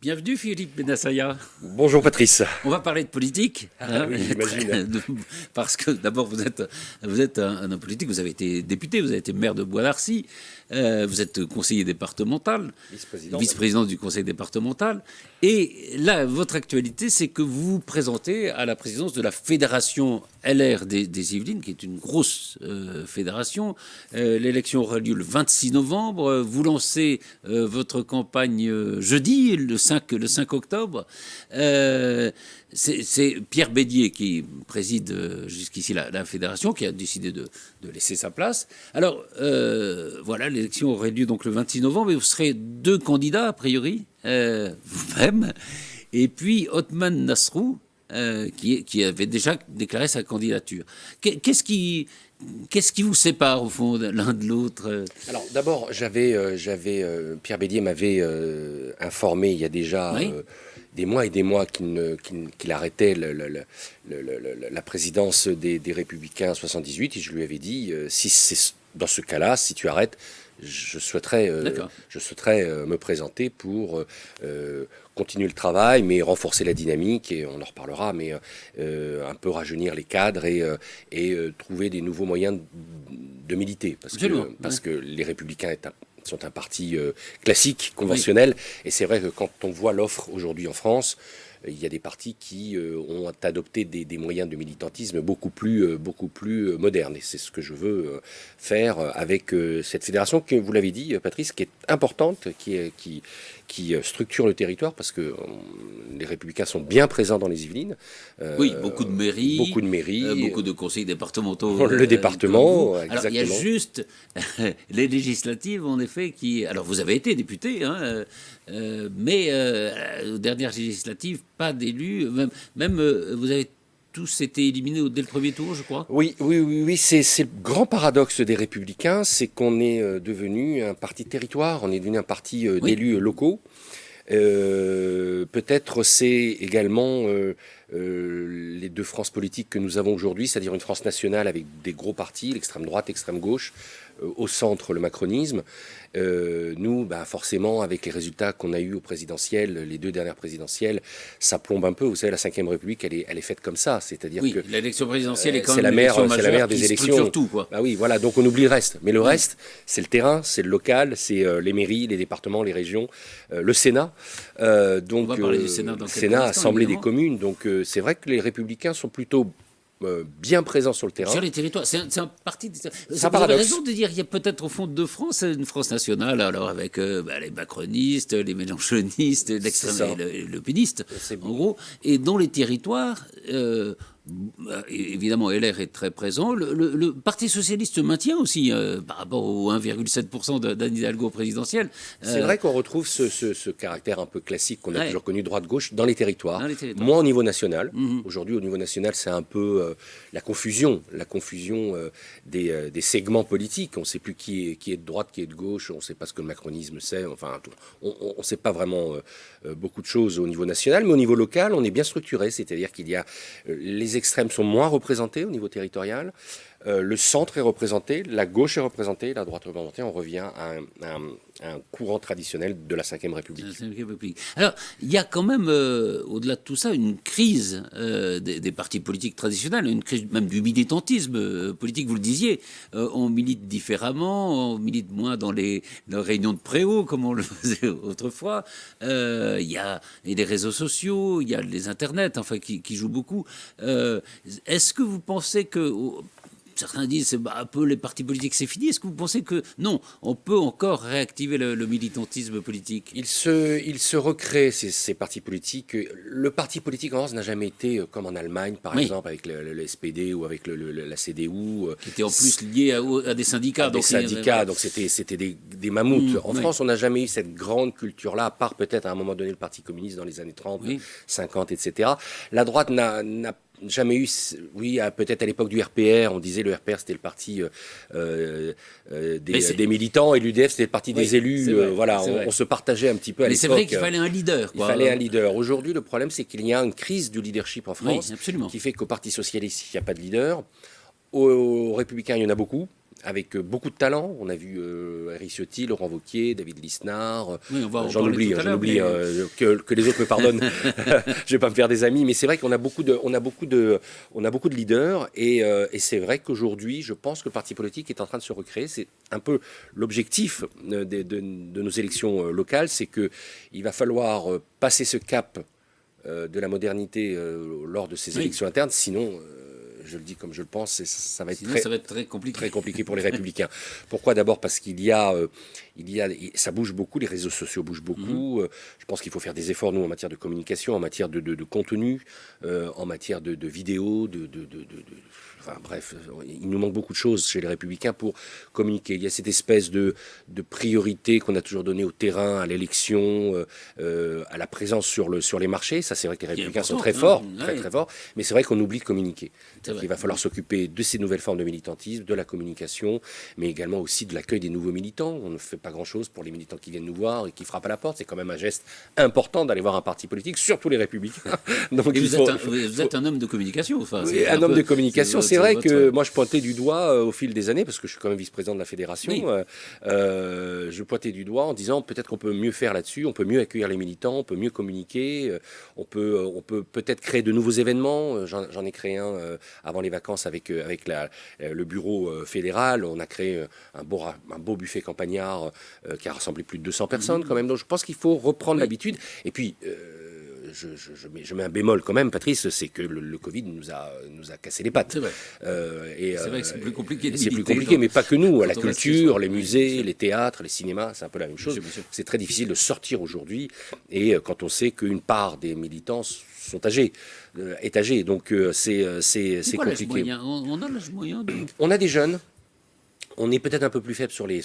Bienvenue Philippe Bennassaya. Bonjour Patrice. On va parler de politique. Oui, j'imagine. Parce que d'abord vous êtes un homme politique, vous avez été député, vous avez été maire de Bois-d'Arcy, vous êtes conseiller départemental, vice-président du conseil départemental. Et là, votre actualité, c'est que vous vous présentez à la présidence de la fédération LR des Yvelines, qui est une grosse fédération. L'élection aura lieu le 26 novembre. Vous lancez votre campagne jeudi, le 5 octobre. C'est Pierre Bédier qui préside jusqu'ici la fédération, qui a décidé de laisser sa place. Alors, voilà, l'élection aurait lieu donc le 26 novembre, et vous serez deux candidats, a priori, vous-même, et puis Othman Nasrou, qui avait déjà déclaré sa candidature. Qu'est-ce qui vous sépare, au fond, l'un de l'autre? Alors, d'abord, Pierre Bédier m'avait informé il y a déjà... Oui. Des mois et des mois qu'il arrêtait la présidence des Républicains en 78, et je lui avais dit, si c'est dans ce cas-là, si tu arrêtes, je souhaiterais me présenter pour continuer le travail, mais renforcer la dynamique, et on en reparlera, mais un peu rajeunir les cadres et trouver des nouveaux moyens de militer, parce que les Républicains sont un parti classique, conventionnel, oui. Et c'est vrai que quand on voit l'offre aujourd'hui en France, il y a des partis qui ont adopté des moyens de militantisme beaucoup plus modernes. Et c'est ce que je veux faire avec cette fédération que, vous l'avez dit, Patrice, qui est importante, qui structure le territoire, parce que les Républicains sont bien présents dans les Yvelines. Oui, beaucoup de mairies. Beaucoup de conseils départementaux. Le département, exactement. Alors, il y a juste les législatives, en effet, qui... Alors, vous avez été député, hein, mais aux dernières législatives, pas d'élus. Même vous avez tous été éliminés dès le premier tour, je crois. Oui, c'est le grand paradoxe des Républicains, c'est qu'on est devenu un parti de territoire, on est devenu un parti d'élus locaux. Peut-être c'est également les deux France politiques que nous avons aujourd'hui, c'est-à-dire une France nationale avec des gros partis, l'extrême droite, l'extrême gauche, au centre le macronisme. Nous, forcément, avec les résultats qu'on a eus au présidentiel, les deux dernières présidentielles, ça plombe un peu. Vous savez, la Ve République, elle est faite comme ça, c'est-à-dire que l'élection présidentielle est quand même c'est la mère des élections. Tout, quoi. Oui, voilà. Donc on oublie le reste. Mais le reste, c'est le terrain, c'est le local, c'est les mairies, les départements, les régions, le Sénat. Donc, on va parler du Sénat dans quelques Sénat, instants, Assemblée évidemment. des communes. Donc c'est vrai que les Républicains sont plutôt bien présents sur le terrain. Sur les territoires. C'est un parti... Vous un paradoxe. avez raison de dire qu'il y a peut-être au fond deux France, une France nationale, alors avec les macronistes, les mélenchonistes, l'extrême et le péniste, en gros, et dans les territoires... évidemment, LR est très présent. Le Parti socialiste se maintient aussi par rapport au 1,7% d'Anne Hidalgo présidentielle. C'est vrai qu'on retrouve ce caractère un peu classique qu'on a toujours connu droite-gauche dans les territoires. Moins au niveau national. Aujourd'hui, au niveau national, c'est un peu la confusion des segments politiques. On ne sait plus qui est de droite, qui est de gauche. On ne sait pas ce que le macronisme c'est. Enfin, on ne sait pas vraiment beaucoup de choses au niveau national. Mais au niveau local, on est bien structuré. C'est-à-dire qu'il y a les extrêmes sont moins représentés au niveau territorial, le centre est représenté, la gauche est représentée, la droite est représentée. On revient à un courant traditionnel de la Ve République. Alors, il y a quand même, au-delà de tout ça, une crise des partis politiques traditionnels, une crise même du militantisme politique, vous le disiez. On milite différemment, on milite moins dans les réunions de préau, comme on le faisait autrefois. Il y a les réseaux sociaux, il y a les internets, enfin, qui jouent beaucoup. Est-ce que vous pensez que... Certains disent c'est un peu les partis politiques, c'est fini. Est-ce que vous pensez que non, on peut encore réactiver le militantisme politique? Il se recrée ces partis politiques. Le parti politique en France n'a jamais été comme en Allemagne, par exemple, avec le SPD ou avec la CDU. Qui était en plus lié à des syndicats. Donc c'était des mammouths. En France, on n'a jamais eu cette grande culture-là, à part peut-être à un moment donné le Parti communiste dans les années 30, 50, etc. La droite n'a jamais eu, peut-être à l'époque du RPR, on disait le RPR c'était le parti des militants et l'UDF c'était le parti des élus. On se partageait un petit peu à l'époque. Mais c'est vrai qu'il fallait un leader. Il fallait un leader. Aujourd'hui, le problème c'est qu'il y a une crise du leadership en France qui fait qu'au Parti socialiste il n'y a pas de leader. Aux Républicains il y en a beaucoup. avec beaucoup de talent. On a vu Éric Ciotti, Laurent Wauquiez, David Lisnard. Oui, on va en j'en parler oublie, tout à l'heure, que les autres me pardonnent. Je vais pas me faire des amis, mais c'est vrai qu'on a beaucoup de leaders, et c'est vrai qu'aujourd'hui, je pense que le parti politique est en train de se recréer. C'est un peu l'objectif de nos élections locales, c'est que il va falloir passer ce cap de la modernité lors de ces élections internes, sinon. Je le dis comme je le pense, ça va être ça va être très compliqué. Très compliqué pour les Républicains. Pourquoi? D'abord parce qu'il y a, ça bouge beaucoup, les réseaux sociaux bougent beaucoup. Je pense qu'il faut faire des efforts, nous, en matière de communication, en matière de contenu, en matière de vidéos, enfin bref, il nous manque beaucoup de choses chez les Républicains pour communiquer. Il y a cette espèce de priorité qu'on a toujours donnée au terrain, à l'élection, à la présence sur les marchés. Ça, c'est vrai que les Républicains sont très forts, très forts, mais c'est vrai qu'on oublie de communiquer. Il va falloir s'occuper de ces nouvelles formes de militantisme, de la communication, mais également aussi de l'accueil des nouveaux militants. On ne fait pas grand-chose pour les militants qui viennent nous voir et qui frappent à la porte. C'est quand même un geste important d'aller voir un parti politique, surtout les Républicains. Donc, et vous êtes un homme de communication. Enfin, oui, un homme de communication. C'est vrai que moi, je pointais du doigt au fil des années, parce que je suis quand même vice-président de la fédération, je pointais du doigt en disant peut-être qu'on peut mieux faire là-dessus, on peut mieux accueillir les militants, on peut mieux communiquer, on peut peut-être créer de nouveaux événements. J'en ai créé un avant les vacances avec le bureau fédéral. On a créé un beau buffet campagnard qui a rassemblé plus de 200 personnes quand même. Donc je pense qu'il faut reprendre l'habitude. Et puis je mets un bémol quand même, Patrice, c'est que le Covid nous a cassé les pattes. C'est vrai. C'est vrai que c'est plus compliqué. C'est plus compliqué, mais pas que nous. La culture, les musées, les théâtres, les cinémas, c'est un peu la même chose. C'est très difficile de sortir aujourd'hui, et quand on sait qu'une part des militants sont âgés, est âgé, donc c'est compliqué. On a l'âge moyen On a des jeunes. On est peut-être un peu plus faible sur les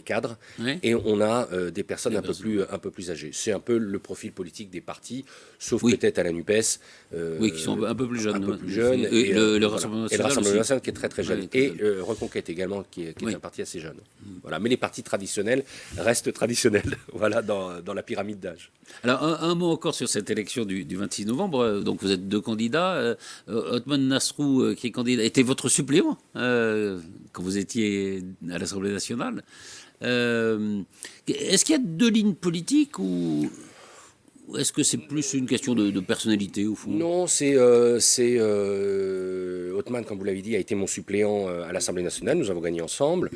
cadres, et on a des personnes un peu plus âgées. C'est un peu le profil politique des partis, sauf peut-être à la NUPES. Qui sont un peu plus jeunes. Et le Rassemblement national qui est très très jeune. Et Reconquête également, qui est un parti assez jeune. Voilà. Mais les partis traditionnels restent traditionnels voilà, dans la pyramide d'âge. Alors un mot encore sur cette élection du 26 novembre. Donc vous êtes deux candidats. Othman Nasrou, qui est candidat, était votre suppléant quand vous étiez à l'Assemblée nationale. Est-ce qu'il y a deux lignes politiques, ou est-ce que c'est plus une question de personnalité au fond? Non, c'est Othman, comme vous l'avez dit, a été mon suppléant à l'Assemblée nationale. Nous avons gagné ensemble.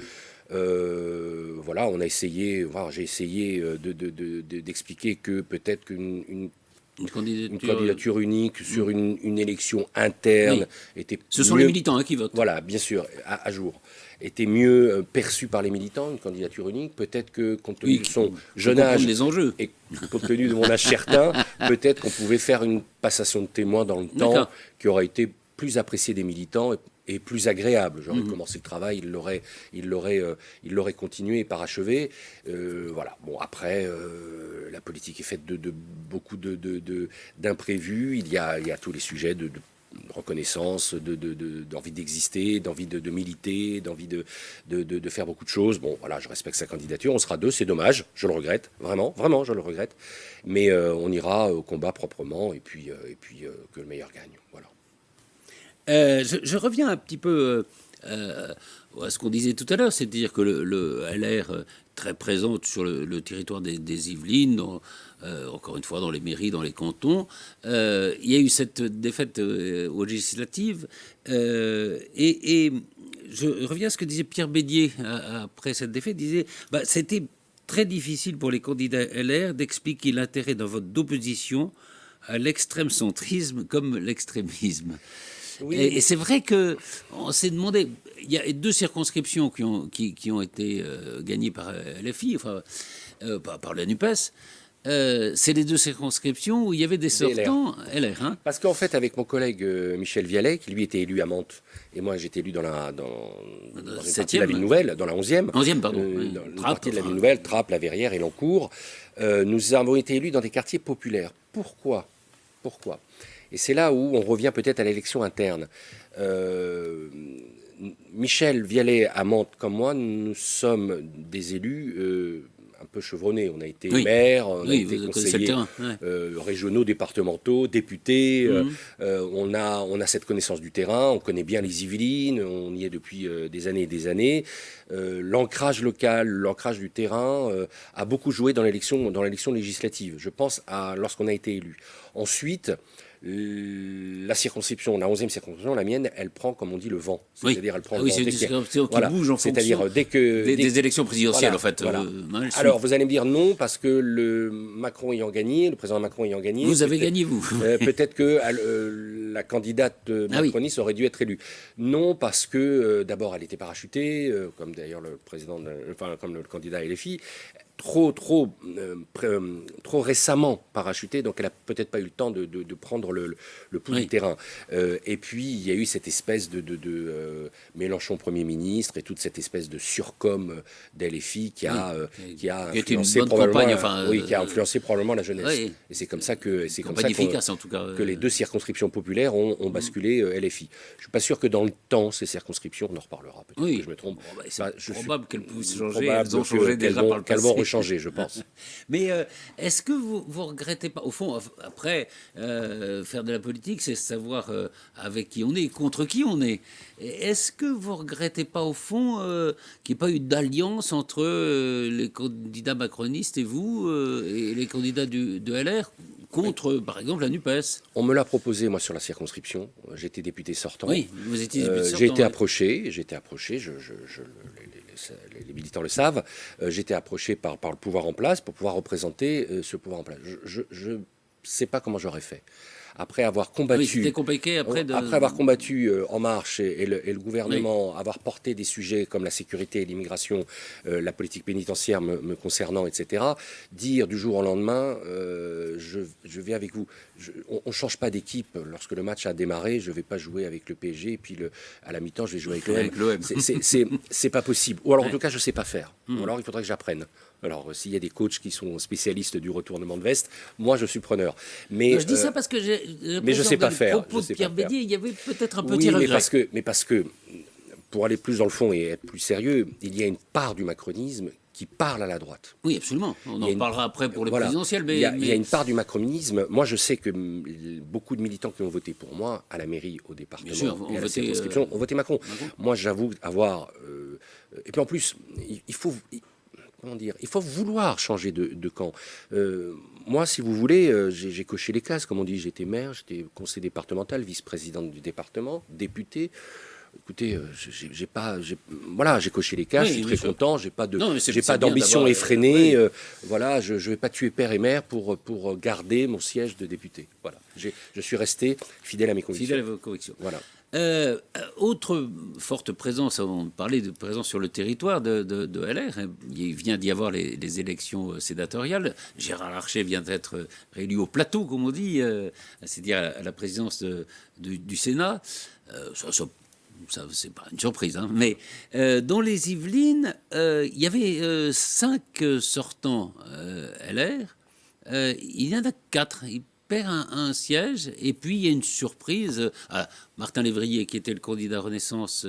Voilà, on a essayé, j'ai essayé d'expliquer que peut-être qu'une candidature unique sur une élection interne était Ce sont les militants qui votent. Voilà, bien sûr, à jour. Était mieux perçue par les militants, une candidature unique. Peut-être que, compte tenu de son jeune âge les enjeux. Et compte tenu de mon âge certain, peut-être qu'on pouvait faire une passation de témoins dans le temps qui aurait été plus appréciée des militants et plus agréable. J'aurais commencé le travail, il l'aurait continué et parachevé. Voilà. Bon, après, la politique est faite de beaucoup d'imprévus. Il y a tous les sujets de reconnaissance, d'envie d'exister, d'envie de militer, d'envie de faire beaucoup de choses. Bon, voilà, je respecte sa candidature. On sera deux, c'est dommage, je le regrette, vraiment, je le regrette. Mais on ira au combat proprement, et puis que le meilleur gagne. Voilà. Je reviens un petit peu à ce qu'on disait tout à l'heure, c'est-à-dire que le LR très présente sur le territoire des Yvelines, encore une fois dans les mairies, dans les cantons. Il y a eu cette défaite aux législatives, et je reviens à ce que disait Pierre Bédier après cette défaite. Il disait c'était très difficile pour les candidats LR d'expliquer l'intérêt d'un vote d'opposition à l'extrême centrisme comme l'extrémisme. Oui. Et c'est vrai qu'on s'est demandé, il y a deux circonscriptions qui ont été gagnées par LFI, enfin par la NUPES. C'est les deux circonscriptions où il y avait des sortants LR. Hein. Parce qu'en fait, avec mon collègue Michel Vialet, qui lui était élu à Mantes, et moi j'étais élu dans une partie de la Ville Nouvelle, dans la 11e. 11e, pardon. Dans une partie de la Ville Nouvelle, Trappes, La Verrière et Lancourt. Nous avons été élus dans des quartiers populaires. Pourquoi ? Et c'est là où on revient peut-être à l'élection interne. Michel Vialet à Mantes comme moi, nous sommes des élus un peu chevronnés. On a été Oui. maire, on a Oui, été vous connaissez le conseiller terrain. Ouais. régionaux, départementaux, députés. Mhm. On a cette connaissance du terrain, on connaît bien les Yvelines, on y est depuis des années et des années. L'ancrage local, l'ancrage du terrain a beaucoup joué dans l'élection législative. Je pense à lorsqu'on a été élu. Ensuite, la circonscription, la 11e circonscription, la mienne, elle prend, comme on dit, le vent. Oui. C'est-à-dire, elle prend Ah le oui, vent. c'est une Dès qu'il y a- circonscription qui voilà. bouge en C'est-à-dire, fonction dès que... des élections présidentielles, Voilà, en fait. voilà. Ouais, je Alors, suis- vous allez me dire non, parce que le président Macron ayant gagné... vous avez peut-être- gagné, vous. peut-être que la candidate Ah oui. macroniste aurait dû être élue. Non, parce que d'abord, elle était parachutée, comme d'ailleurs le président, comme le candidat LFI, trop récemment parachutée, donc elle a peut-être pas eu le temps de prendre le pouls Oui. du terrain. Et puis il y a eu cette espèce de Mélenchon Premier ministre et toute cette espèce de surcom d'LFI qui a Qui a été une influencé bonne probablement, campagne, enfin, oui, qui a influencé probablement la jeunesse. Oui. Et c'est comme ça que Campagne efficace, en tout cas. que les deux circonscriptions populaires ont basculé LFI. Je suis pas sûr que dans le temps ces circonscriptions, on en reparlera peut-être Oui. que je me trompe. Bon, bah, c'est Bah, je suis probable qu'elles puissent changer. probable Elles ont changé déjà par le qu'elles passé. vont rechanger, je pense. Mais est-ce que vous regrettez pas, au fond, après, faire de la politique, c'est savoir avec qui on est, contre qui on est. Est-ce que vous regrettez pas, au fond, qu'il n'y ait pas eu d'alliance entre les candidats macronistes et vous, et les candidats de LR, contre, par exemple, la NUPES? On me l'a proposé, moi, sur la circonscription. J'étais député sortant. Oui, vous étiez député sortant. J'ai été oui. approché, les militants le savent, j'ai été approché par le pouvoir en place pour pouvoir représenter ce pouvoir en place. Je ne sais pas comment j'aurais fait. Après avoir combattu, Oui, c'était compliqué après de... après avoir combattu En Marche et le gouvernement, avoir porté des sujets comme la sécurité et l'immigration, la politique pénitentiaire me concernant, etc., dire du jour au lendemain, je vais avec vous. On ne change pas d'équipe. Lorsque le match a démarré, je ne vais pas jouer avec le PSG et puis à la mi-temps, je vais jouer avec l'OM. C'est pas possible. Ou alors, en tout cas, je ne sais pas faire. Ou alors, il faudrait que j'apprenne. Alors, s'il y a des coachs qui sont spécialistes du retournement de veste, moi, je suis preneur. Mais, je dis ça parce que mais je sais pas faire. Propos Je sais de Pierre pas faire. Bédier, il y avait peut-être un Oui, petit regret. mais parce que, pour aller plus dans le fond et être plus sérieux, il y a une part du macronisme qui parle à la droite. Oui, absolument. On Il y a en une- parlera après pour les Voilà. présidentielles. Mais, Il y a une part du macronisme. Moi, je sais que beaucoup de militants qui ont voté pour moi, à la mairie, au département Bien sûr, et à la voté, circonscription, ont voté Macron. Moi, j'avoue avoir... et puis en plus, il faut... Comment dire, il faut vouloir changer de camp. Moi, si vous voulez, j'ai coché les cases, comme on dit. J'étais maire, j'étais conseiller départemental, vice-présidente du département, député. Écoutez, voilà, j'ai coché les cases, Oui, je suis bien très sûr. content, j'ai pas c'est bien d'ambition d'avoir, effrénée, oui. voilà, je vais pas tuer père et mère pour garder mon siège de député. Voilà, je suis resté fidèle à mes convictions. Fidèle à vos convictions. Voilà. Autre forte présence, on parlait de présence sur le territoire de LR, hein. Il vient d'y avoir les élections sénatoriales. Gérard Larcher vient d'être réélu au plateau, comme on dit, c'est-à-dire à la présidence du Sénat. Ça, c'est pas une surprise, hein. Mais dans les Yvelines, il y avait 5 sortants LR. Il y en a 4. Il perd un siège, et puis il y a une surprise. Martin Lévrier, qui était le candidat Renaissance,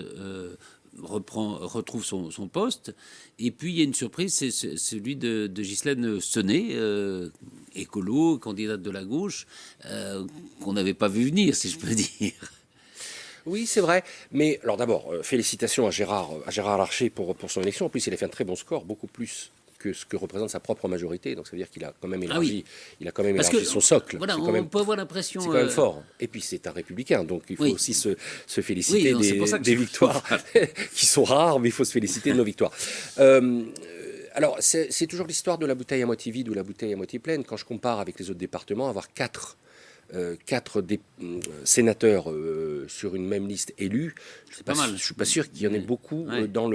retrouve son poste. Et puis il y a une surprise, c'est celui de Ghislaine Senée, écolo, candidate de la gauche, qu'on n'avait pas vu venir, si je peux dire. Oui, c'est vrai. Mais alors d'abord, félicitations à Gérard Larcher pour son élection. En plus, il a fait un très bon score, beaucoup plus que ce que représente sa propre majorité. Donc ça veut dire qu'il a quand même élargi, Parce que, son socle. Voilà, C'est on quand même, peut avoir l'impression... c'est quand même fort. Et puis c'est un républicain, donc il faut Oui. aussi se féliciter Oui, non, c'est pour ça que des je- victoires qui sont rares, mais il faut se féliciter de nos victoires. Alors, c'est toujours l'histoire de la bouteille à moitié vide ou la bouteille à moitié pleine. Quand je compare avec les autres départements, avoir quatre sénateurs sur une même liste élus, je pas mal. ne suis pas sûr qu'il y en ait beaucoup Ouais. dans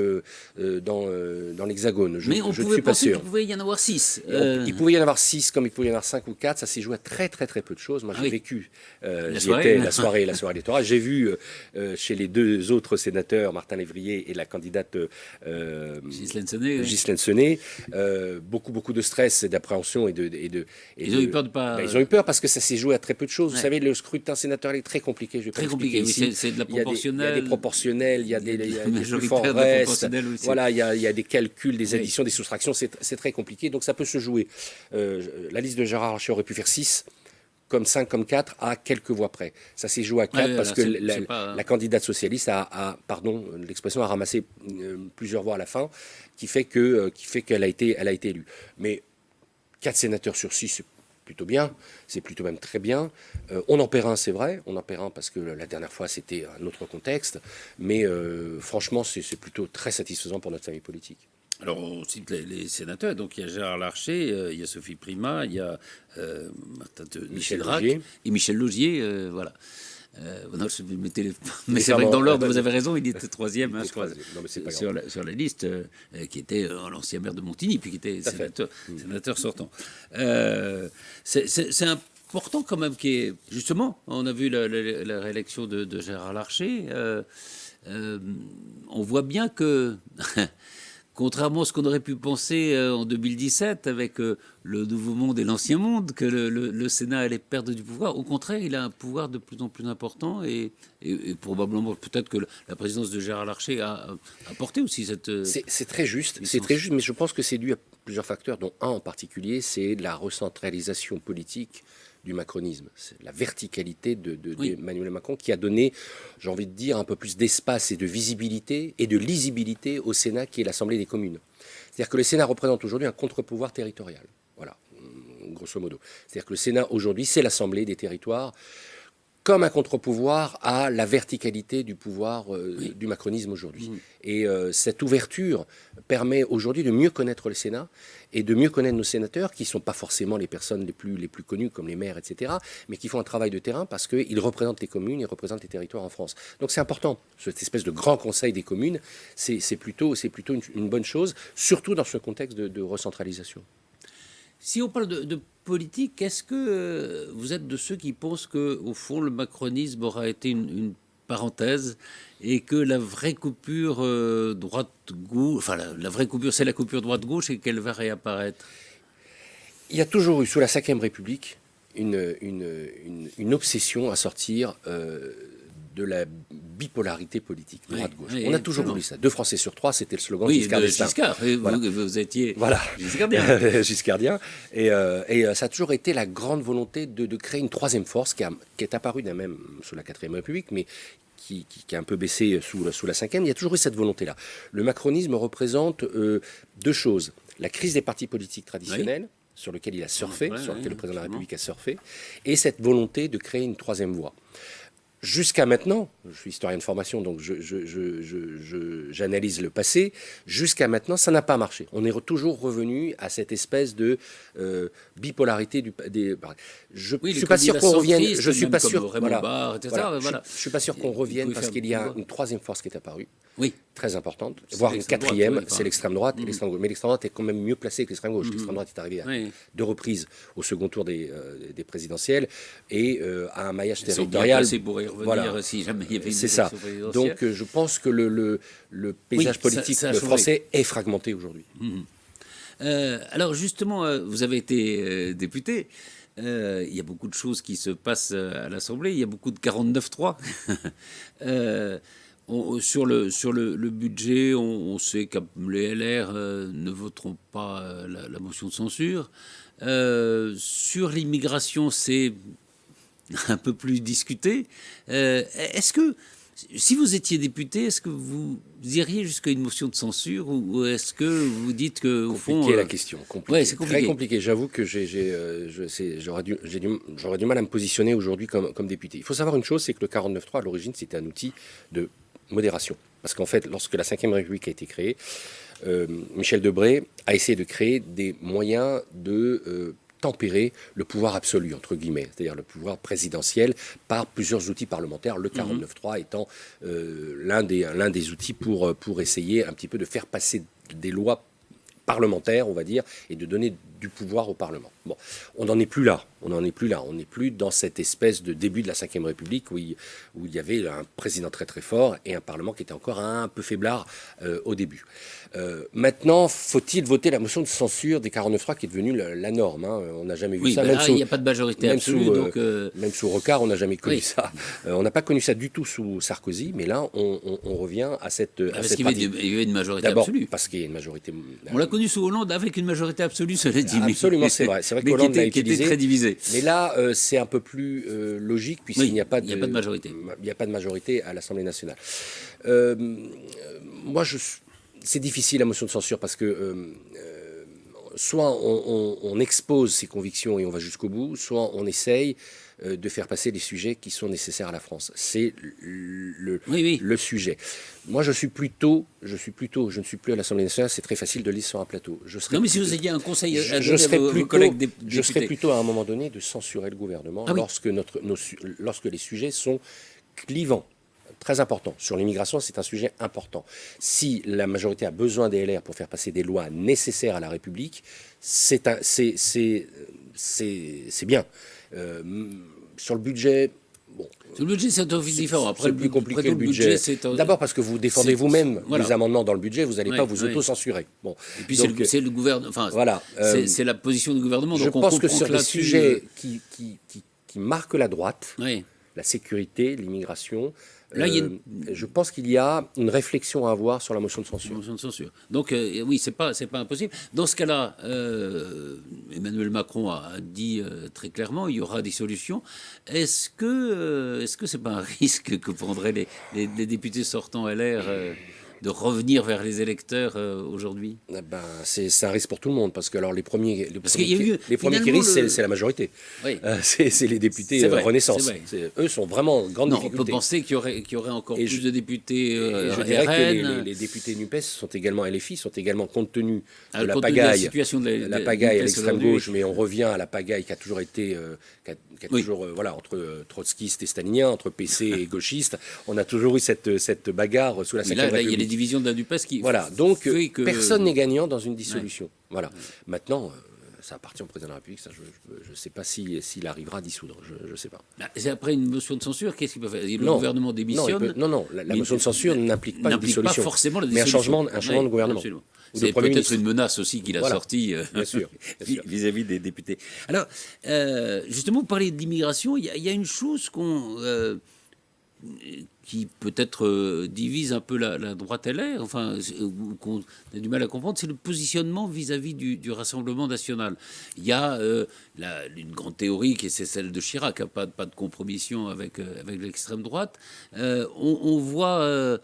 l'Hexagone. Mais on je ne pouvait suis pas penser sûr. qu'il pouvait y en avoir 6. Il pouvait y en avoir 6 comme il pouvait y en avoir 5 ou 4. Ça s'est joué à très très très peu de choses. Moi, j'ai oui. vécu La j'y soirée. étais, la soirée électorale. J'ai vu chez les deux autres sénateurs, Martin Lévrier et la candidate Ghislaine Senée, oui. Ghislaine Senée, beaucoup de stress et d'appréhension et Ils ont eu peur de pas... ils ont eu peur parce que ça s'est joué à très peu de choses. Vous savez, le scrutin sénatorial est très compliqué. Je vais pas Très compliqué, l'expliquer oui, ici. c'est de la Il y a proportionnelle. des proportionnels, il y a des majoritaire plus de forts la restes. proportionnelle aussi. Voilà, il y a des calculs, des Oui. additions, des soustractions. C'est très compliqué. Donc ça peut se jouer. La liste de Gérard Larcher aurait pu faire 6, comme 5, comme 4, à quelques voix près. Ça s'est joué à 4 parce que la candidate socialiste pardon, l'expression a ramassé plusieurs voix à la fin, qui fait qu'elle a été élue. Mais 4 sénateurs sur 6, c'est plutôt bien, c'est plutôt même très bien. On en perd un, c'est vrai, on en perd un parce que la dernière fois c'était un autre contexte, mais franchement c'est plutôt très satisfaisant pour notre famille politique. Alors, on cite les sénateurs. Donc, il y a Gérard Larcher, il y a Sophie Primas, il y a Martin Michel Drac Laugier. et Michel Laugier. Voilà. Non, mais c'est vrai que dans l'ordre, vous avez raison, il était troisième, je crois, non, mais c'est pas sur la liste, qui était l'ancien maire de Montigny, puis qui était sénateur sortant. C'est important quand même, justement, on a vu la réélection de Gérard Larcher. On voit bien que... Contrairement à ce qu'on aurait pu penser en 2017 avec le Nouveau Monde et l'Ancien Monde, que le Sénat allait perdre du pouvoir, au contraire, il a un pouvoir de plus en plus important et probablement peut-être que la présidence de Gérard Larcher a apporté aussi cette... C'est très juste, mais je pense que c'est dû à plusieurs facteurs, dont un en particulier, c'est la recentralisation politique du macronisme. C'est la verticalité d'Emmanuel Macron qui a donné, j'ai envie de dire, un peu plus d'espace et de visibilité et de lisibilité au Sénat qui est l'Assemblée des communes. C'est-à-dire que le Sénat représente aujourd'hui un contre-pouvoir territorial. Voilà, grosso modo. C'est-à-dire que le Sénat aujourd'hui, c'est l'Assemblée des territoires comme un contre-pouvoir à la verticalité du pouvoir du macronisme aujourd'hui. Et cette ouverture permet aujourd'hui de mieux connaître le Sénat et de mieux connaître nos sénateurs, qui ne sont pas forcément les personnes les plus connues, comme les maires, etc., mais qui font un travail de terrain parce qu'ils représentent les communes, ils représentent les territoires en France. Donc c'est important. Cette espèce de grand conseil des communes, c'est plutôt une bonne chose, surtout dans ce contexte de recentralisation. Si on parle de politique, est-ce que vous êtes de ceux qui pensent que, au fond, le macronisme aura été une parenthèse et que la vraie coupure droite-gauche, enfin la vraie coupure, c'est la coupure droite-gauche et qu'elle va réapparaître? Il y a toujours eu, sous la Ve République, une obsession à sortir de la bipolarité politique, droite-gauche. On a toujours voulu ça. 2 Français sur 3, c'était le slogan de Giscard d'Estaing. Giscard, voilà. Vous étiez Giscardien. Giscardien. Et ça a toujours été la grande volonté de créer une troisième force qui est apparue d'un même sous la 4e République, mais qui a un peu baissé sous la 5e. Il y a toujours eu cette volonté-là. Le macronisme représente 2 choses. La crise des partis politiques traditionnels, sur lequel il a surfé, sur lequel le président de la République a surfé, et cette volonté de créer une troisième voie. Jusqu'à maintenant, je suis historien de formation, donc j'analyse le passé. Jusqu'à maintenant, ça n'a pas marché. On est toujours revenu à cette espèce de bipolarité je ne suis pas sûr qu'on revienne. Je suis pas sûr. Je suis pas sûr qu'on revienne parce qu'il y a une troisième force qui est apparue. Oui. Très importante, voire une quatrième, c'est l'extrême droite et l'extrême gauche. Mais l'extrême droite est quand même mieux placée que l'extrême gauche. L'extrême droite est arrivée à 2 reprises au second tour des présidentielles et à un maillage territorial. Revenir si jamais il y avait une c'est ça. Donc je pense que le paysage politique français est fragmenté aujourd'hui. Alors justement, vous avez été député. Il y a beaucoup de choses qui se passent à l'Assemblée. Il y a beaucoup de 49-3. Sur le budget, on sait que les LR ne voteront pas la motion de censure. Sur l'immigration, c'est un peu plus discuté. Est-ce que, si vous étiez député, est-ce que vous iriez jusqu'à une motion de censure ou est-ce que vous dites que, au fond... Compliqué la question. Ouais, c'est compliqué. Très compliqué. J'avoue que j'aurais du mal à me positionner aujourd'hui comme député. Il faut savoir une chose, c'est que le 49.3, à l'origine, c'était un outil de modération. Parce qu'en fait, lorsque la Ve République a été créée, Michel Debré a essayé de créer des moyens de... tempérer le pouvoir absolu, entre guillemets, c'est-à-dire le pouvoir présidentiel par plusieurs outils parlementaires, le 49.3 étant l'un des outils pour essayer un petit peu de faire passer des lois parlementaires, on va dire, et de donner du pouvoir au Parlement. Bon, on n'en est plus là. On n'en est plus là. On n'est plus dans cette espèce de début de la Ve République où il y avait un président très très fort et un Parlement qui était encore un peu faiblard au début. Maintenant, faut-il voter la motion de censure des 49.3 qui est devenue la norme, hein. On n'a jamais vu ça. Ben là, il n'y a pas de majorité absolue. Même sous Rocard, on n'a jamais connu ça. On n'a pas connu ça du tout sous Sarkozy, mais là, on revient à cette parce qu'il y avait une majorité D'abord, absolue. parce qu'il y a une majorité. On l'a connu sous Hollande avec une majorité absolue, cela dit. Absolument, c'est vrai. C'est vrai que Hollande l'a utilisé. Qui était très divisé. Mais là, c'est un peu plus logique, puisqu'il n'y a pas de majorité. Il n'y a pas de majorité à l'Assemblée nationale. Moi, c'est difficile la motion de censure parce que soit on expose ses convictions et on va jusqu'au bout, soit on essaye de faire passer les sujets qui sont nécessaires à la France. C'est le sujet. Moi, je ne suis plus à l'Assemblée nationale, c'est très facile de lire sur un plateau. Non, mais si vous aviez un conseil à je donner serais à vos collègues députés. Je serais plutôt à un moment donné de censurer le gouvernement lorsque les sujets sont clivants. Très important. Sur l'immigration, c'est un sujet important. Si la majorité a besoin des LR pour faire passer des lois nécessaires à la République, c'est bien. Sur le budget, bon. Sur le budget, c'est un office différent. Après, c'est plus compliqué le budget. D'abord parce que vous défendez vous-même les amendements dans le budget, vous n'allez pas vous auto-censurer. Bon. Et puis c'est le gouvernement. Enfin, voilà. C'est la position du gouvernement. Je pense que sur les sujets qui marquent la droite, la sécurité, l'immigration. Là, je pense qu'il y a une réflexion à avoir sur la motion de censure. Donc oui, c'est pas impossible. Dans ce cas-là, Emmanuel Macron a dit très clairement, il y aura des solutions. Est-ce que c'est pas un risque que prendraient les députés sortants LR de revenir vers les électeurs aujourd'hui? C'est un risque pour tout le monde, parce que alors les premiers qui risquent, c'est la majorité. Oui. C'est les députés Renaissance. Eux sont vraiment en grande difficulté. On peut penser qu'il y aurait encore plus de députés je dirais que les députés NUPES sont également LFI, sont également compte tenu de la pagaille, la pagaille à l'extrême gauche, mais on revient à la pagaille qui a toujours été entre trotskistes et staliniens, entre PC et gauchistes. On a toujours eu cette bagarre sous la Ve République. Il y a les divisions de la NUPES qui... Voilà, donc personne n'est gagnant dans une dissolution. Ouais. Voilà. Maintenant, ça appartient au président de la République, ça, je ne sais pas s'il arrivera à dissoudre, je ne sais pas. C'est après une motion de censure, qu'est-ce qu'il peut faire? Le gouvernement démissionne. Non, la motion de censure n'implique pas une dissolution. Pas forcément la dissolution. Mais un changement de gouvernement. C'est peut-être une menace aussi qu'il a sortie bien sûr. vis-à-vis des députés. Alors, justement, vous parlez d'immigration, il y a une chose qui peut-être divise un peu la droite LR, enfin, qu'on a du mal à comprendre, c'est le positionnement vis-à-vis du Rassemblement national. Il y a une grande théorie, qui c'est celle de Chirac, pas de compromission avec l'extrême droite. On voit,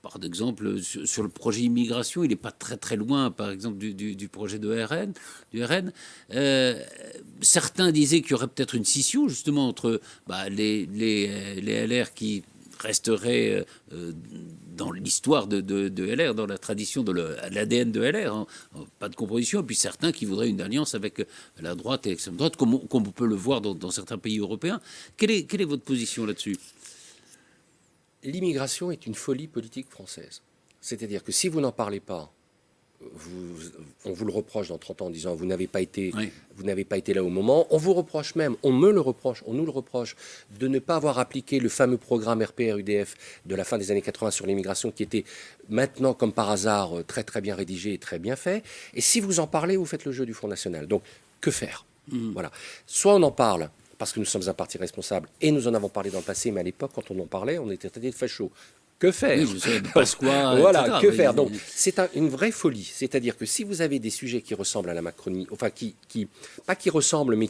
par exemple, sur le projet immigration, il n'est pas très très loin, par exemple, du projet du RN. Certains disaient qu'il y aurait peut-être une scission, justement, entre les LR qui resterait dans l'histoire de LR, dans la tradition de l'ADN de LR, pas de compromission, et puis certains qui voudraient une alliance avec la droite et l'extrême droite, comme on peut le voir dans certains pays européens. Quelle est votre position là-dessus? L'immigration est une folie politique française. C'est-à-dire que si vous n'en parlez pas, on vous le reproche dans 30 ans en disant vous n'avez pas été là au moment. On vous reproche même, on nous le reproche de ne pas avoir appliqué le fameux programme RPR-UDF de la fin des années 80 sur l'immigration qui était maintenant comme par hasard très très bien rédigé et très bien fait. Et si vous en parlez, vous faites le jeu du Front National. Donc que faire? Voilà. Soit on en parle parce que nous sommes un parti responsable et nous en avons parlé dans le passé, mais à l'époque quand on en parlait, on était traité de fachos. Que faire? Voilà, que faire? Donc, c'est une vraie folie. C'est-à-dire que si vous avez des sujets qui ressemblent à la Macronie, enfin, pas qui ressemblent, mais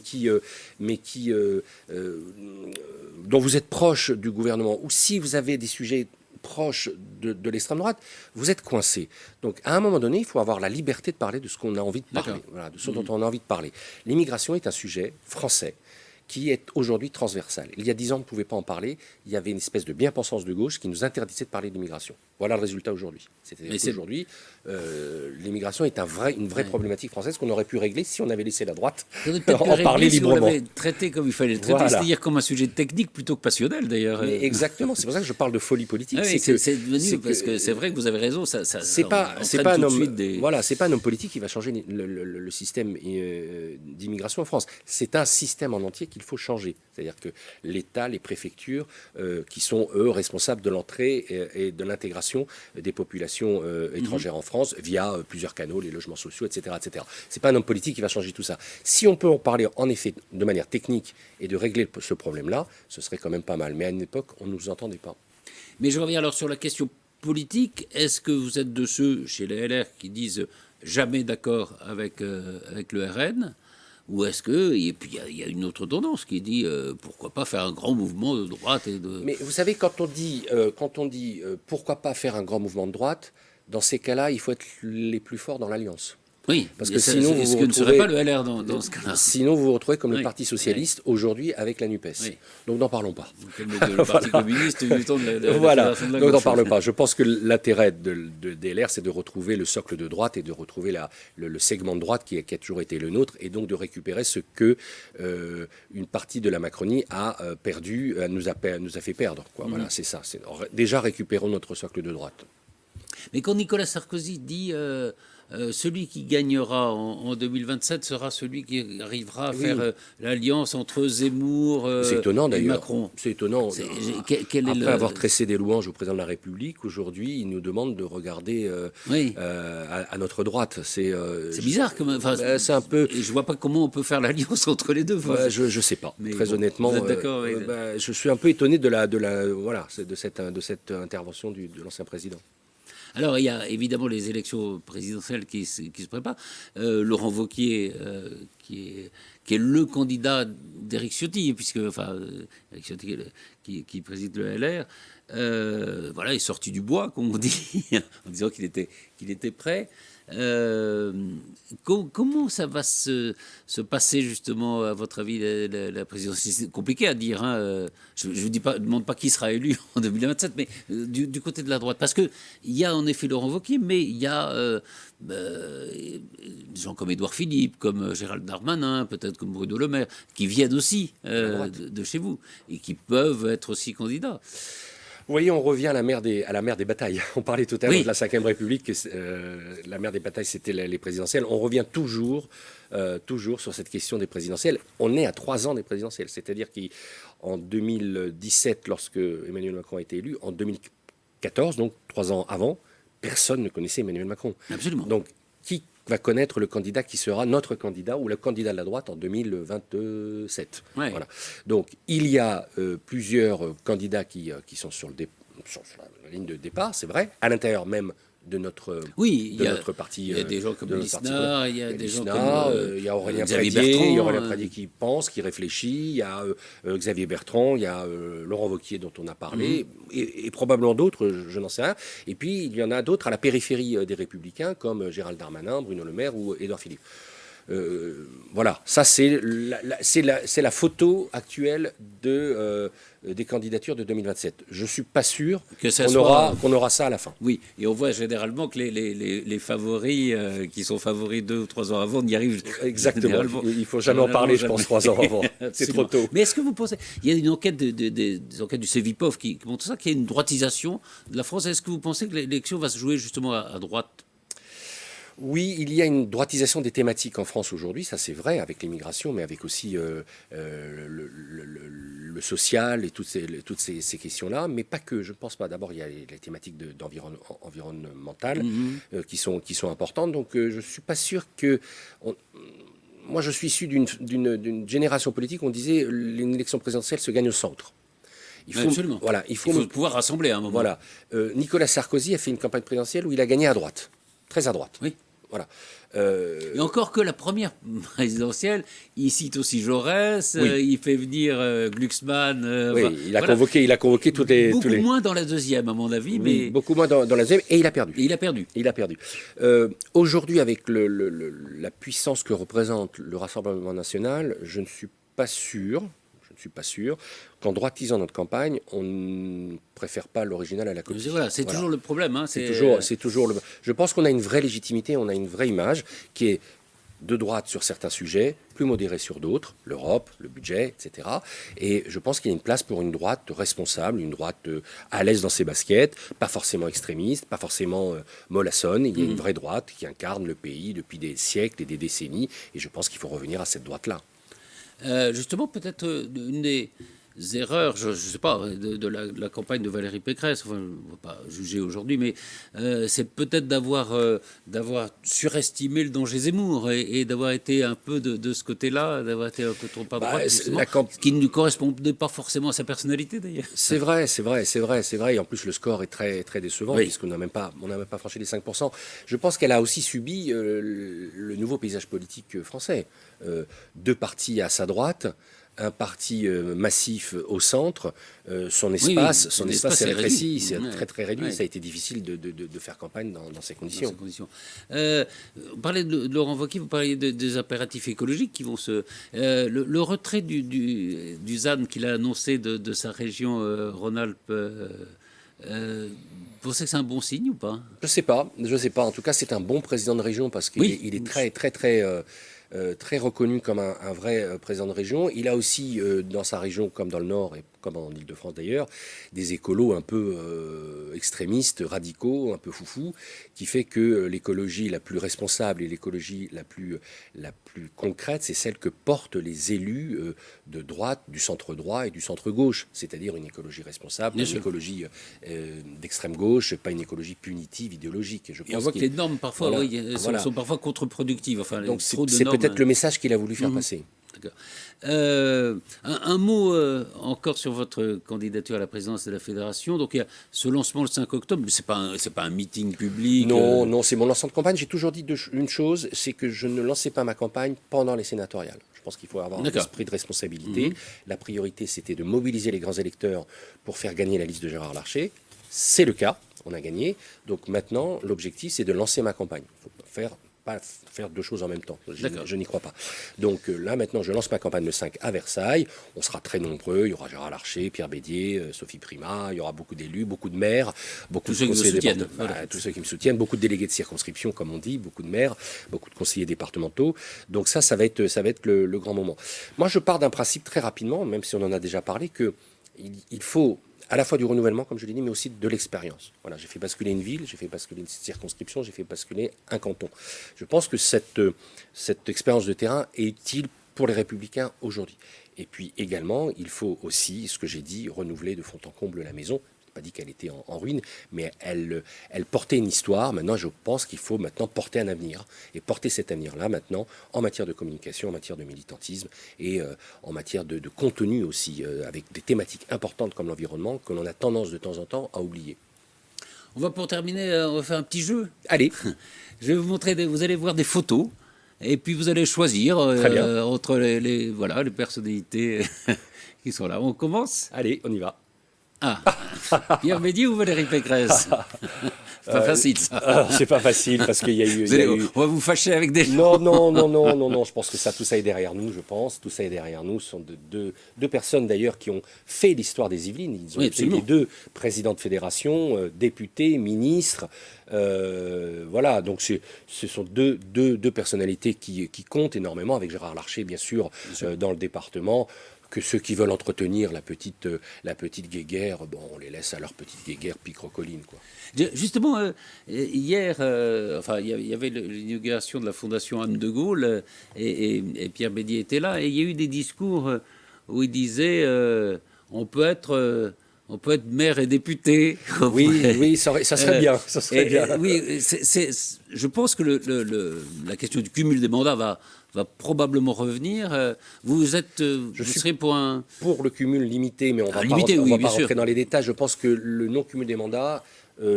dont vous êtes proche du gouvernement, ou si vous avez des sujets proches de l'extrême droite, vous êtes coincé. Donc, à un moment donné, il faut avoir la liberté de parler de ce qu'on a envie de parler, de ce dont on a envie de parler. L'immigration est un sujet français qui est aujourd'hui transversale. Il y a 10 ans, on ne pouvait pas en parler. Il y avait une espèce de bien-pensance de gauche qui nous interdisait de parler d'immigration. Voilà le résultat aujourd'hui. C'est-à-dire qu'aujourd'hui, l'immigration est une vraie problématique française qu'on aurait pu régler si on avait laissé la droite en parler librement. Si on l'avait traité comme il fallait le traiter, voilà. C'est-à-dire comme un sujet technique plutôt que passionnel d'ailleurs. Mais exactement, c'est pour ça que je parle de folie politique. Oui, c'est devenu, parce que c'est vrai que vous avez raison, c'est pas un homme, voilà, c'est pas un homme politique qui va changer le système d'immigration en France. C'est un système en entier qu'il faut changer. C'est-à-dire que l'État, les préfectures, qui sont eux responsables de l'entrée et de l'intégration des populations étrangères en France via plusieurs canaux, les logements sociaux, etc., etc. C'est pas un homme politique qui va changer tout ça. Si on peut en parler en effet de manière technique et de régler ce problème-là, ce serait quand même pas mal. Mais à une époque, on ne nous entendait pas. Mais je reviens alors sur la question politique. Est-ce que vous êtes de ceux chez les LR qui disent jamais d'accord avec le RN? Ou est-ce que... Et puis il y a une autre tendance qui dit pourquoi pas faire un grand mouvement de droite et de... Mais vous savez, quand on dit pourquoi pas faire un grand mouvement de droite, dans ces cas-là, il faut être les plus forts dans l'alliance. Oui, parce que sinon, est-ce que ne serait pas le LR dans ce cas-là? Sinon, vous vous retrouvez comme le Parti Socialiste aujourd'hui avec la NUPES. Oui. Donc, n'en parlons pas. Comme le Parti communiste du temps de la voilà. de la Donc, n'en parlons pas. Je pense que l'intérêt des LR, c'est de retrouver le socle de droite et de retrouver le segment de droite qui a toujours été le nôtre, et donc de récupérer ce que une partie de la Macronie a perdu, nous a fait perdre. Quoi. Voilà, c'est ça. Déjà, récupérons notre socle de droite. Mais quand Nicolas Sarkozy dit celui qui gagnera en 2027 sera celui qui arrivera à faire l'alliance entre Zemmour et Macron. C'est étonnant. Après avoir tressé des louanges au président de la République, aujourd'hui, il nous demande de regarder à notre droite. C'est bizarre. C'est un peu... Je ne vois pas comment on peut faire l'alliance entre les deux. Je ne sais pas. Mais très honnêtement, je suis un peu étonné de cette intervention de l'ancien président. Alors, il y a évidemment les élections présidentielles qui se préparent. Laurent Wauquiez, qui est le candidat d'Éric Ciotti, puisque, Éric Ciotti qui préside le LR, est sorti du bois, comme on dit, en disant qu'il était prêt. Comment ça va se passer justement à votre avis la présidence? C'est compliqué à dire. Je ne demande pas qui sera élu en 2027, mais du côté de la droite, parce que il y a en effet Laurent Wauquiez, mais il y a des gens comme Édouard Philippe, comme Gérald Darmanin, peut-être comme Bruno Le Maire, qui viennent aussi de chez vous et qui peuvent être aussi candidats. Vous voyez, on revient à la mer des batailles. On parlait tout à l'heure de la Ve République. La mer des batailles, c'était les présidentielles. On revient toujours sur cette question des présidentielles. On est à 3 ans des présidentielles. C'est-à-dire qu'en 2017, lorsque Emmanuel Macron a été élu, en 2014, donc 3 ans avant, personne ne connaissait Emmanuel Macron. Absolument. Donc, qui va connaître le candidat qui sera notre candidat ou le candidat de la droite en 2027. Ouais. Voilà. Donc, il y a plusieurs candidats qui sont sur la ligne de départ, c'est vrai, à l'intérieur même de notre parti. Il y a des gens comme Lisnard, il y a des gens comme il y a Aurélien Pradier qui pense, qui réfléchit, il y a Xavier Bertrand, il y a Laurent Wauquiez dont on a parlé, et probablement d'autres, je n'en sais rien. Et puis il y en a d'autres à la périphérie des Républicains, comme Gérald Darmanin, Bruno Le Maire ou Édouard Philippe. Voilà, ça c'est la photo actuelle des candidatures de 2027. Je ne suis pas sûr qu'on aura ça à la fin. Oui, et on voit généralement que les favoris qui sont favoris 2 ou 3 ans avant n'y arrivent. Exactement, il ne faut jamais en parler, je pense, 3 ans avant. C'est trop tôt. Mais est-ce que vous pensez... Il y a une enquête des enquêtes du CEVIPOF qui montre ça, qu'il y a une droitisation de la France. Est-ce que vous pensez que l'élection va se jouer justement à droite ? Oui, il y a une droitisation des thématiques en France aujourd'hui, ça c'est vrai, avec l'immigration, mais avec aussi le social et toutes ces questions-là, mais pas que, je ne pense pas. D'abord, il y a les thématiques environnementales qui sont importantes, donc je ne suis pas sûr que... Moi, je suis issu d'une génération politique où on disait une élection présidentielle se gagne au centre. Absolument. Voilà, il faut pouvoir rassembler à un moment. Voilà. Nicolas Sarkozy a fait une campagne présidentielle où il a gagné à droite, très à droite. Oui. Voilà. Et encore que la première présidentielle, il cite aussi Jaurès, il fait venir Glucksmann. Il a convoqué tous les... Beaucoup moins dans la deuxième, à mon avis. Oui, mais... Beaucoup moins dans la deuxième, et il a perdu. Il a perdu. Aujourd'hui, avec la puissance que représente le Rassemblement national, je ne suis pas sûr. Je ne suis pas sûr qu'en droitisant notre campagne, on ne préfère pas l'original à la copie. Voilà, c'est toujours le problème. Hein, c'est toujours le. Je pense qu'on a une vraie légitimité, on a une vraie image qui est de droite sur certains sujets, plus modérée sur d'autres, l'Europe, le budget, etc. Et je pense qu'il y a une place pour une droite responsable, une droite à l'aise dans ses baskets, pas forcément extrémiste, pas forcément mollassonne. Il y a une vraie droite qui incarne le pays depuis des siècles et des décennies. Et je pense qu'il faut revenir à cette droite-là. Justement, peut-être une des erreurs, je ne sais pas, de la campagne de Valérie Pécresse, enfin, je ne vais pas juger aujourd'hui, mais c'est peut-être d'avoir surestimé le danger Zemmour et d'avoir été un peu de ce côté-là, d'avoir été un peu trop à droite, ce qui ne correspondait pas forcément à sa personnalité d'ailleurs. C'est vrai. Et en plus, le score est très, très décevant, puisqu'on n'a même pas franchi les 5%. Je pense qu'elle a aussi subi le nouveau paysage politique français. Deux partis à sa droite, un parti massif au centre, son espace est rétréci, c'est très très réduit. Ouais. Ça a été difficile de faire campagne dans ces conditions. Vous parlez de Laurent Wauquiez, vous parliez des impératifs écologiques qui vont se... le retrait du ZAN qu'il a annoncé de sa région Rhône-Alpes... vous pensez que c'est un bon signe ou pas ? Je sais pas. En tout cas, c'est un bon président de région parce qu'il est très très très très reconnu comme un vrai président de région. Il a aussi, dans sa région, comme dans le Nord et comme en Ile-de-France d'ailleurs, des écolos un peu extrémistes, radicaux, un peu foufous, qui fait que l'écologie la plus responsable et l'écologie la plus concrète, c'est celle que portent les élus de droite, du centre-droit et du centre-gauche, c'est-à-dire une écologie responsable, une écologie d'extrême gauche, pas une écologie punitive, idéologique. Et on voit que les normes, parfois, sont parfois contre-productives. Enfin, donc c'est peut-être le message qu'il a voulu faire passer. D'accord. Un mot encore sur votre candidature à la présidence de la Fédération. Donc il y a ce lancement le 5 octobre, mais c'est pas un meeting public. Non, c'est mon lancement de campagne. J'ai toujours dit une chose, c'est que je ne lançais pas ma campagne pendant les sénatoriales. Je pense qu'il faut avoir un esprit de responsabilité. La priorité, c'était de mobiliser les grands électeurs pour faire gagner la liste de Gérard Larcher. C'est le cas, on a gagné. Donc maintenant, l'objectif, c'est de lancer ma campagne. Il faut pas faire deux choses en même temps. Je n'y crois pas. Donc là, maintenant, je lance ma campagne le 5 à Versailles. On sera très nombreux. Il y aura Gérard Larcher, Pierre Bédier, Sophie Primas. Il y aura beaucoup d'élus, beaucoup de maires, beaucoup de conseillers départementaux. Tous ceux qui me soutiennent, beaucoup de délégués de circonscription, comme on dit, beaucoup de maires, beaucoup de conseillers départementaux. Donc ça va être le grand moment. Moi, je pars d'un principe très rapidement, même si on en a déjà parlé, qu'il faut à la fois du renouvellement, comme je l'ai dit, mais aussi de l'expérience. Voilà, j'ai fait basculer une ville, j'ai fait basculer une circonscription, j'ai fait basculer un canton. Je pense que cette expérience de terrain est utile pour les Républicains aujourd'hui. Et puis également, il faut aussi, ce que j'ai dit, renouveler de fond en comble la maison. Pas dit qu'elle était en ruine, mais elle portait une histoire. Maintenant, je pense qu'il faut maintenant porter un avenir. Et porter cet avenir-là, maintenant, en matière de communication, en matière de militantisme et en matière de contenu aussi, avec des thématiques importantes comme l'environnement, que l'on a tendance de temps en temps à oublier. Pour terminer, on va faire un petit jeu. Allez. Je vais vous montrer, vous allez voir des photos. Et puis vous allez choisir entre les personnalités qui sont là. On commence ? Allez, on y va. Pierre Bédier ou Valérie Pécresse? C'est pas facile, ça. C'est pas facile parce qu'il y a eu... On va vous fâcher avec des gens. Non. Je pense que tout ça est derrière nous, je pense. Tout ça est derrière nous. Ce sont deux personnes, d'ailleurs, qui ont fait l'histoire des Yvelines. Ils ont été les deux présidents de fédération, députés, ministres. Voilà, donc ce sont deux personnalités qui comptent énormément, avec Gérard Larcher, bien sûr. Dans le département. Que ceux qui veulent entretenir la petite guéguerre, on les laisse à leur petite guéguerre picrocoline, quoi. Justement, hier, il y avait l'inauguration de la Fondation Anne de Gaulle et Pierre Bédier était là, et il y a eu des discours où il disait on peut être maire et député. Oui, ça serait bien. Ça serait bien. Oui, je pense que la question du cumul des mandats va probablement revenir. Vous serez pour le cumul limité, mais on va pas rentrer dans les détails. Je pense que le non-cumul des mandats,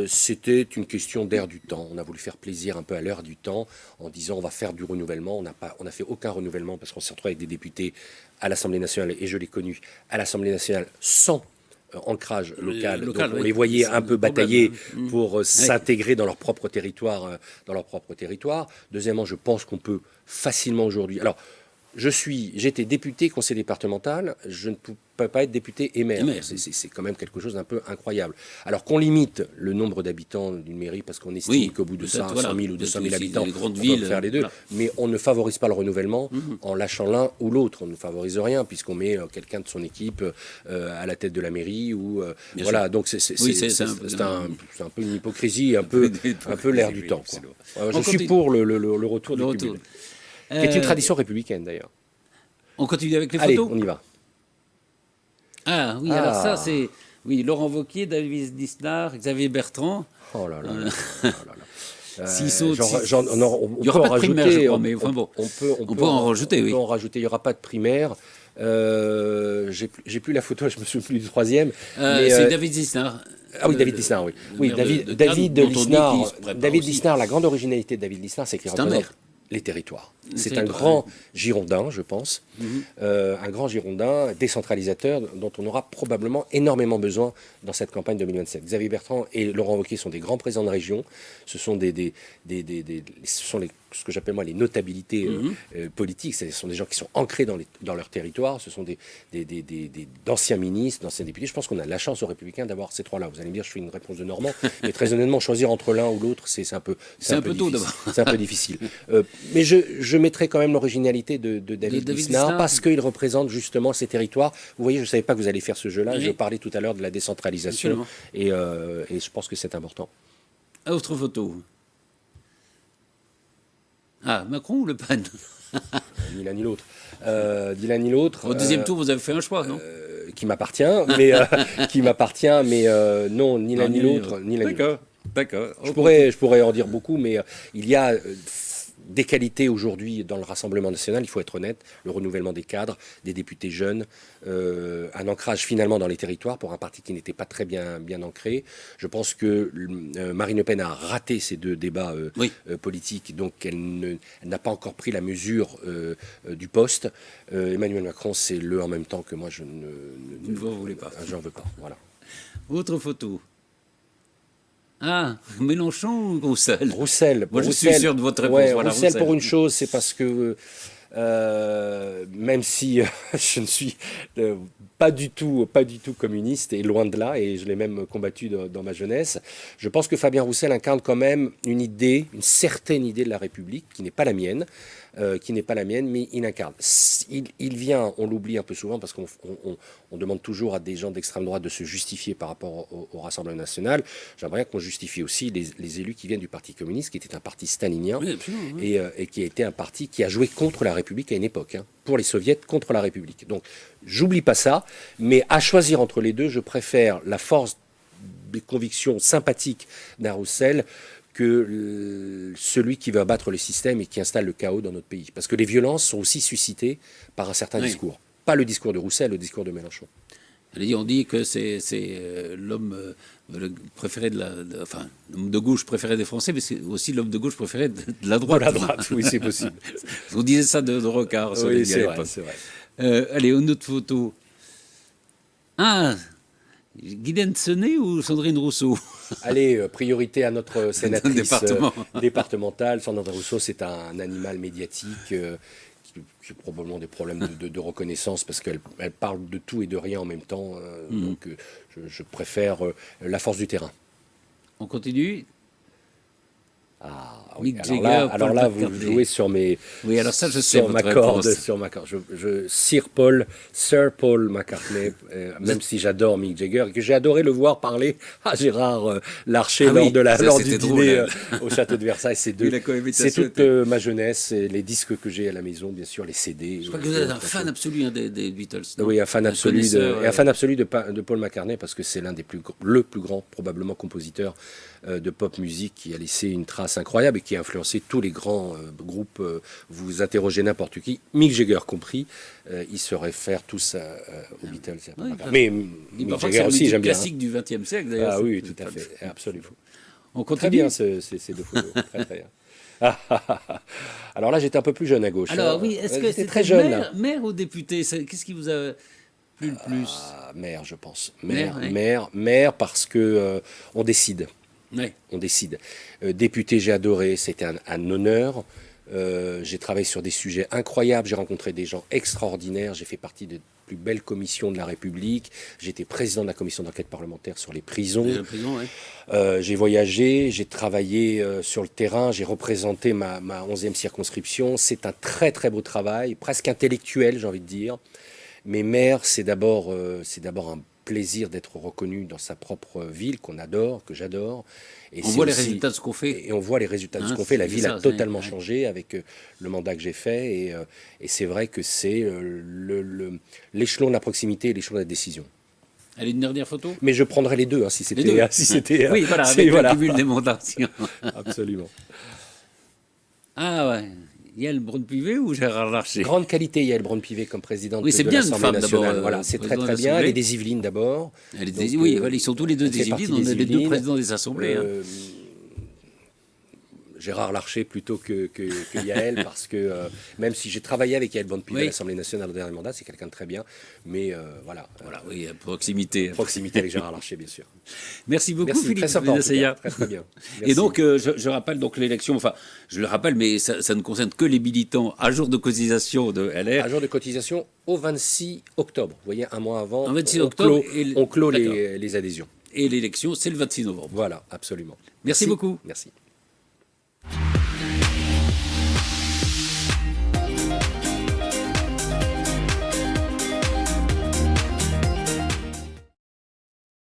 c'était une question d'air du temps. On a voulu faire plaisir un peu à l'heure du temps en disant on va faire du renouvellement. On n'a fait aucun renouvellement parce qu'on s'est retrouvé avec des députés à l'Assemblée nationale, et je l'ai connu, à l'Assemblée nationale sans ancrage local. Donc on les voyait un peu batailler pour s'intégrer dans leur propre territoire. Deuxièmement, je pense qu'on peut facilement aujourd'hui... Alors, J'étais député conseiller départemental, je ne peux pas être député et maire. Et maire. C'est quand même quelque chose d'un peu incroyable. Alors qu'on limite le nombre d'habitants d'une mairie parce qu'on estime qu'au bout de 100 000 ou 200 000 habitants, les grandes on villes, peut faire les deux. voilà. Mais on ne favorise pas le renouvellement en lâchant l'un ou l'autre. On ne favorise rien puisqu'on met quelqu'un de son équipe à la tête de la mairie. Ou, voilà, donc c'est un peu une hypocrisie, un peu l'air du temps. Quoi. Je suis pour le retour du cumul. Qui est une tradition républicaine d'ailleurs. On continue avec les Allez, photos. on y va. Ah oui, alors ça c'est Laurent Wauquiez, David Lisnard, Xavier Bertrand. Oh là là. S'ils sont, il n'y aura pas de primaire, je crois, mais enfin bon, on peut en rajouter. On peut en rajouter. Il n'y aura pas de primaire. J'ai plus la photo, je me souviens plus du troisième. C'est David Lisnard. Ah oui, David Lisnard, oui. Oui, David Lisnard, la grande originalité de David Lisnard, c'est qu'il représente les territoires. C'est un grand Girondin, je pense, un grand Girondin décentralisateur dont on aura probablement énormément besoin dans cette campagne 2027. Xavier Bertrand et Laurent Wauquiez sont des grands présidents de région. Ce sont ce que j'appelle moi les notabilités politiques. Ce sont des gens qui sont ancrés dans leur territoire. Ce sont d'anciens ministres, d'anciens députés. Je pense qu'on a de la chance aux Républicains d'avoir ces trois-là. Vous allez me dire, je fais une réponse de Normand, mais très honnêtement, choisir entre l'un ou l'autre, c'est un peu tôt d'abord. C'est un peu difficile. Mais je mettrai quand même l'originalité de David Lisnard parce qu'il représente justement ces territoires. Vous voyez, je ne savais pas que vous alliez faire ce jeu-là. Je parlais tout à l'heure de la décentralisation et je pense que c'est important. Autre photo. Ah, Macron ou Le Pen? Ni l'un ni l'autre. Ni l'un ni l'autre. Au deuxième tour, vous avez fait un choix, non? Qui m'appartient, mais non, ni l'un ni l'autre. D'accord. Je pourrais en dire beaucoup, mais il y a des qualités aujourd'hui dans le Rassemblement national, il faut être honnête, le renouvellement des cadres, des députés jeunes, un ancrage finalement dans les territoires pour un parti qui n'était pas très bien ancré. Je pense que Marine Le Pen a raté ces deux débats politiques, donc elle n'a pas encore pris la mesure du poste. Emmanuel Macron, c'est le en même temps que moi, je ne voulez pas. J'en veux pas, voilà. Autre photo. Ah, Mélenchon ou Roussel? Roussel. Moi, je suis sûr de votre réponse. Ouais, voilà, Roussel, pour une chose, c'est parce que même si je ne suis pas du tout communiste, et loin de là, et je l'ai même combattu dans ma jeunesse, je pense que Fabien Roussel incarne quand même une certaine idée de la République, qui n'est pas la mienne, mais il incarne. Il vient, on l'oublie un peu souvent, parce qu'on demande toujours à des gens d'extrême droite de se justifier par rapport au Rassemblement national. J'aimerais qu'on justifie aussi les élus qui viennent du Parti communiste, qui était un parti stalinien, et qui a été un parti qui a joué contre la République à une époque, pour les soviets, contre la République. Donc, j'oublie pas ça, mais à choisir entre les deux, je préfère la force des convictions sympathiques d'un Roussel que celui qui veut abattre le système et qui installe le chaos dans notre pays. Parce que les violences sont aussi suscitées par un certain discours. Pas le discours de Roussel, le discours de Mélenchon. On dit que c'est l'homme préféré l'homme de gauche préféré des Français, mais c'est aussi l'homme de gauche préféré de la droite. De la droite, oui, c'est possible. On disait ça de Rocard. Oui, c'est vrai. Allez, une autre photo. Ah, Guylaine Senet ou Sandrine Rousseau? Allez, priorité à notre sénatrice départementale. Sandrine Rousseau, c'est un animal médiatique qui a probablement des problèmes de reconnaissance parce qu'elle parle de tout et de rien en même temps. Donc, je préfère la force du terrain. On continue. Ah oui, alors là vous jouez sur mes... Oui, alors ça, je sais sur ma corde. Sir Paul McCartney, même si j'adore Mick Jagger, et que j'ai adoré le voir parler à Gérard Larcher lors du dîner au château de Versailles. C'est toute ma jeunesse, et les disques que j'ai à la maison, bien sûr, les CD. Je crois que vous êtes un fan absolu des Beatles. Non? Oui, un fan absolu de Paul McCartney, parce que c'est le plus grand, probablement, compositeur de pop musique qui a laissé une trace incroyable et qui a influencé tous les grands groupes. Vous interrogez n'importe qui, Mick Jagger compris, ils se réfèrent tous aux Beatles. Oui, mais Mick Jagger aussi, j'aime bien. Classique du XXe siècle, d'ailleurs. Ah oui, tout à fait, absolument. On continue. Très bien ces deux photos, très bien. Alors là, j'étais un peu plus jeune à gauche. Alors oui, est-ce que c'était très jeune, maire ou député? Qu'est-ce qui vous a plu le plus? Maire, je pense. Maire, parce que on décide. Oui. On décide. Député, j'ai adoré, c'était un honneur. J'ai travaillé sur des sujets incroyables. J'ai rencontré des gens extraordinaires. J'ai fait partie des plus belles commissions de la République. J'étais président de la commission d'enquête parlementaire sur les prisons. La prison, ouais. J'ai voyagé, j'ai travaillé sur le terrain, j'ai représenté ma 11e circonscription. C'est un très très beau travail, presque intellectuel, j'ai envie de dire. Mais maire, c'est d'abord un plaisir d'être reconnu dans sa propre ville qu'on adore, que j'adore. Et On voit les résultats de ce qu'on fait. Et on voit les résultats de ce qu'on fait. La ville a totalement changé avec le mandat que j'ai fait. Et c'est vrai que c'est l'échelon de la proximité et l'échelon de la décision. Allez, une dernière photo. Mais je prendrais les deux, hein, si c'était... Oui, voilà, avec le cumul des mandats. Absolument. Ah ouais. Yael Braun-Pivet ou Gérard Larcher? Grande qualité, Yael Braun-Pivet comme présidente c'est de bien l'Assemblée une femme, nationale. d'abord, Voilà, c'est très très bien. Elle est des Yvelines d'abord. Oui, ils sont tous les deux des Yvelines. On est les deux présidents des assemblées. Gérard Larcher plutôt que Yael, parce que même si j'ai travaillé avec Yael Braun-Pivet à l'Assemblée nationale au dernier mandat, c'est quelqu'un de très bien. Mais voilà. Voilà, oui, proximité. Proximité avec Gérard Larcher, bien sûr. Merci beaucoup, Merci, Philippe. très sympa, très, très bien. Merci. Et donc, je rappelle donc l'élection, enfin, je le rappelle, mais ça ne concerne que les militants à jour de cotisation de LR. À jour de cotisation au 26 octobre. Vous voyez, un mois avant, en 26 octobre, on clôt les adhésions. Et l'élection, c'est le 26 novembre. Voilà, absolument. Merci beaucoup. Merci.